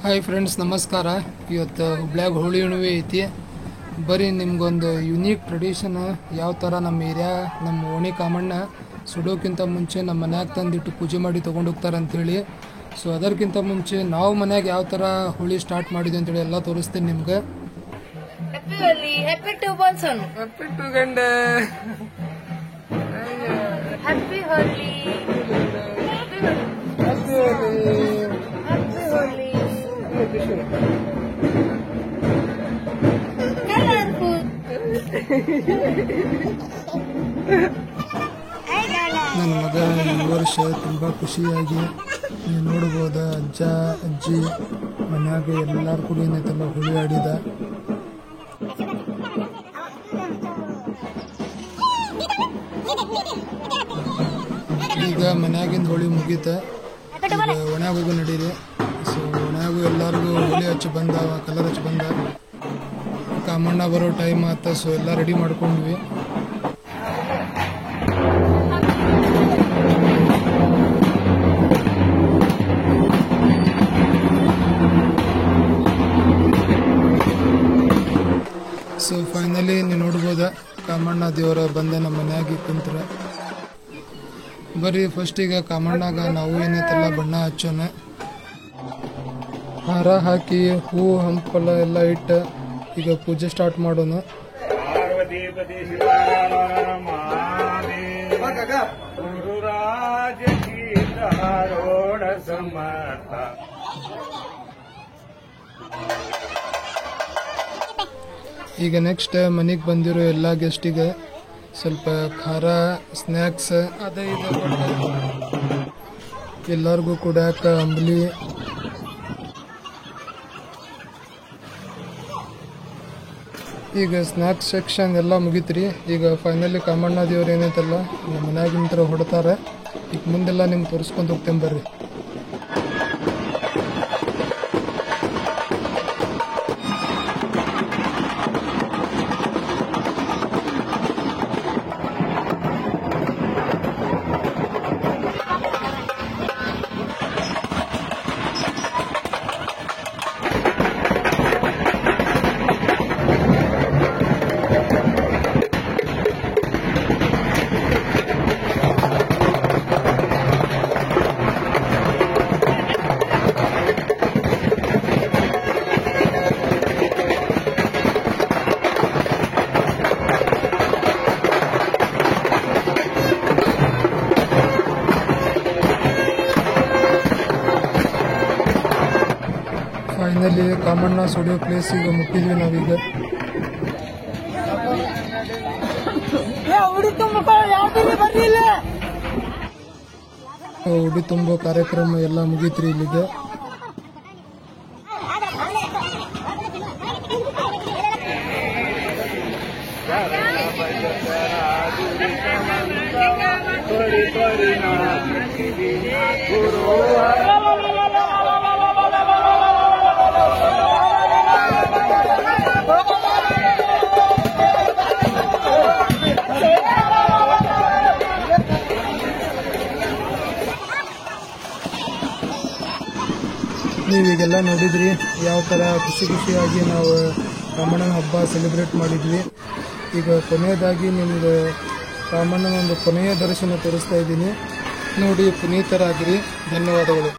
Hi friends, ನಮಸ್ಕಾರ. ಇವತ್ತು ಹುಬ್ಳ್ಯಾಗ ಹೋಳಿ ಹುಣ್ಣಿಮೆ ಐತಿ. ಬರೀ ನಿಮ್ಗೊಂದು ಯುನೀಕ್ ಟ್ರೆಡಿಷನ್ ಯಾವ ಥರ ನಮ್ಮ ಏರಿಯಾ ನಮ್ಮ ಓಣಿ ಕಾಮಣ್ಣ ಸುಡೋಕ್ಕಿಂತ ಮುಂಚೆ ನಮ್ಮ ಮನ್ಯಾಗ ತಂದಿಟ್ಟು ಪೂಜೆ ಮಾಡಿ ತೊಗೊಂಡು ಹೋಗ್ತಾರೆ ಅಂಥೇಳಿ. ಸೊ ಅದಕ್ಕಿಂತ ಮುಂಚೆ ನಾವು ಮನ್ಯಾಗ ಯಾವ ಥರ ಹೋಳಿ ಸ್ಟಾರ್ಟ್ ಮಾಡಿದ್ವಿ ಅಂತೇಳಿ ಎಲ್ಲ ತೋರಿಸ್ತೀನಿ ನಿಮ್ಗೆ. ಹ್ಯಾಪಿ ಟು ಬಾಲ್ಸನ್, ಹ್ಯಾಪಿ ಟು ಗಂಡ, ಹ್ಯಾಪಿ ಹೋಲಿ, ಹ್ಯಾಪಿ ಹೋಲಿ, ಕಲರ್ಫುಲ್. ನನ್ನ ಮಗ ಈ ವರ್ಷ ತುಂಬ ಖುಷಿಯಾಗಿ ನೀವು ನೋಡ್ಬೋದ. ಅಜ್ಜ ಅಜ್ಜಿ ಮನ್ಯಾಗ ಎಲ್ಲರೂ ಕೂಡ ಏನೈತಲ್ಲ ಹೋಳಿ ಆಡಿದ. ಈಗ ಮನ್ಯಾಗಿಂದ ಹೋಳಿ ಮುಗೀತ. ಈಗ ಒಣ್ಯಾಗ ಹೋಗು ನಡೀರಿ. ಸೊ ಒಣ್ಯಾಗು ಎಲ್ಲರಿಗೂ ಹೋಳಿ ಹಚ್ಚಿ ಬಂದ, ಕಲರ್ ಹಚ್ಚಿ ಬಂದ. ಕಾಮಣ್ಣ ಬರೋ ಟೈಮ್ ಆತ. ಸೊ ಎಲ್ಲ ರೆಡಿ ಮಾಡ್ಕೊಂಡ್ವಿ. ಸೊ ಫೈನಲಿ ನೀವು ನೋಡ್ಬೋದ, ಕಾಮಣ್ಣ ದೇವರ ಬಂದ ನಮ್ಮ ಮನ್ಯಾಗ ಕುಂತ್ರ. ಬರೀ ಫಸ್ಟಿಗೆ ಕಾಮಣ್ಣಗ ನಾವು ಏನೈತಲ್ಲ ಬಣ್ಣ ಹಚ್ಚೋಣ. ಹಾರ ಹಾಕಿ ಹೂ ಹಂಪಲ ಎಲ್ಲ ಇಟ್ಟು ಈಗ ಪೂಜೆ ಸ್ಟಾರ್ಟ್ ಮಾಡೋಣ. ಈಗ ನೆಕ್ಸ್ಟ್ ಮನೆಗೆ ಬಂದಿರೋ ಎಲ್ಲ ಗೆಸ್ಟಿಗೆ ಸ್ವಲ್ಪ ಖಾರ ಸ್ನ್ಯಾಕ್ಸ್ ಅದೇ ಇದೆ ಎಲ್ಲರಿಗೂ ಕುಡ್ಯಾಕ ಅಂಬ್ಲಿ. ಈಗ ಸ್ನ್ಯಾಕ್ಸ್ ಸೆಕ್ಷನ್ ಎಲ್ಲ ಮುಗಿತ್ರಿ. ಈಗ ಫೈನಲಿ ಕಾಮಣ್ಣ ದೇವ್ರು ಏನೈತಲ್ಲ ನಮ್ಮ ಮನ್ಯಾಗಿಂತರ ಹೊಡ್ತಾರೆ. ಈಗ ಮುಂದೆಲ್ಲ ನಿಮ್ಗೆ ತೋರಿಸ್ಕೊಂಡು ಹೋಗ್ತೇನೆ ಬರ್ರಿ. ಫೈನಲಿ ಕಾಮಣ್ಣ ಸುಡಿಯೋ ಪ್ಲೇಸಿಗೆ ಮುಟ್ಟಿದ್ವಿ ನಾವೀಗ. ಉಡಿ ತುಂಬೋ ಕಾರ್ಯಕ್ರಮ ಎಲ್ಲ ಮುಗೀತ್ರಿ ಇಲ್ಲಿಗೆ. ನೀವೀಗೆಲ್ಲ ನೋಡಿದ್ರಿ ಯಾವ ಥರ ಖುಷಿ ಖುಷಿಯಾಗಿ ನಾವು ಕಾಮಣ್ಣನ ಹಬ್ಬ ಸೆಲೆಬ್ರೇಟ್ ಮಾಡಿದ್ವಿ. ಈಗ ಕೊನೆಯದಾಗಿ ನಿಮ್ಗೆ ಕಾಮಣ್ಣನ ಒಂದು ಕೊನೆಯ ದರ್ಶನ ತೋರಿಸ್ತಾ ಇದ್ದೀನಿ ನೋಡಿ. ಪುನೀತರಾಗಿರಿ. ಧನ್ಯವಾದಗಳು.